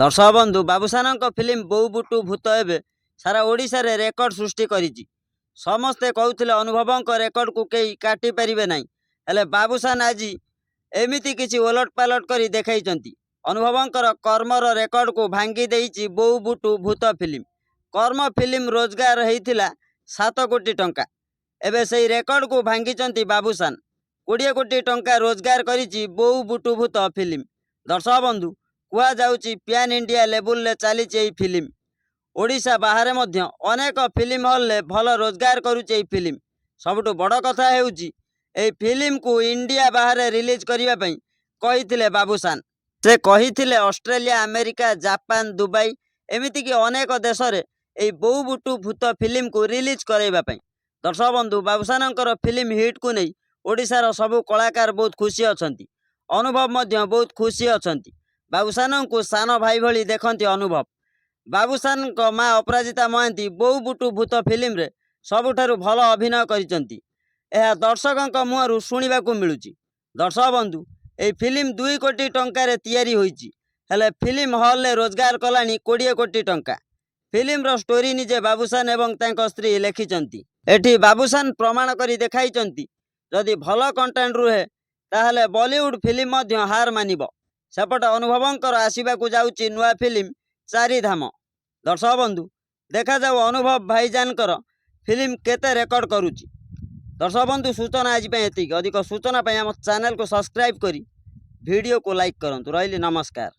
दर्शक बंधु बाबूसान फिल्म बोऊ बुटू भूत एवं सारा ओडिशा रे रेकर्ड सृष्टि करिछि। समस्ते कहूथिले अनुभव रेकर्ड को कई काटी पारिबे नहीं, हेले बाबूसान आज एमिति किछि ओलट पालट करी देखाइछन्ति। अनुभवंकर कर्मर रेकर्ड को भांगी देइछि बोऊ बुटू भूत फिल्म। कर्म फिल्म रोजगार होइथिला 7 कोटी टंका, एबे सेही रेकर्ड को भांगी बाबूसान 20 कोटी टंका रोजगार करिछि बोऊ बुटू भूत फिल्म। दर्शक बंधु कुआ जाउछि प्यान इंडिया लेवल ले चली फिल्म। ओडिशा बाहर मध्य अनेक फिल्म हॉल ले भल रोजगार करुचे फिल्म। सबुठु बड़ कथा हेउछि ए फिल्म को इंडिया बाहर रिलीज करिबा पई कहिथिले बाबूसान। से कहिथिले ऑस्ट्रेलिया, अमेरिका, जापान, दुबई एमिति कि अनेक देश रे ए बोऊ बुटू भूत फिल्म को रिलीज कराइबा पई। दर्शक बंधु बाबूसानकर फिल्म हिट को नहीं ओडिशार सबु कलाकार बहुत खुशी अछंती। अनुभव मध्य बहुत खुशी अछंती। बाबूसान को सान भाई भली देखती अनुभव। बाबूसान को माँ अपराजिता महांती बोऊ बुटू भूत फिल्म रे सबुठारु भल अभिनय करिसंती। यह दर्शकों मुहरु शुणिबाकु मिलुची। दर्शक बंधु ए फिल्म 2 कोटी टंका रे तैयारी होईची, हेले फिल्म हॉल ले रोजगार कलानी 20 कोटी टंका। फिल्म रो स्टोरी निजे बाबूसान एवं तांको स्त्री लेखिचंती। एठी बाबूसान प्रमाण करी देखाइचंती जदि भल कंटेंट रुहे ताहले बॉलीवुड फिल्म मध्य हार मानिबो। सेपट अनुभवंकर आसवाक जाऊँगी नुआ फिल्म 4 धाम। दर्शक बंधु देखा जाऊ अनुभव भाईजानकर फिल्म केते रेकर्ड करुची। दर्शक बंधु सूचना आज एतिक। अधिक सूचना आम चैनल को सब्सक्राइब करी वीडियो को लाइक करंतु। रहिली नमस्कार।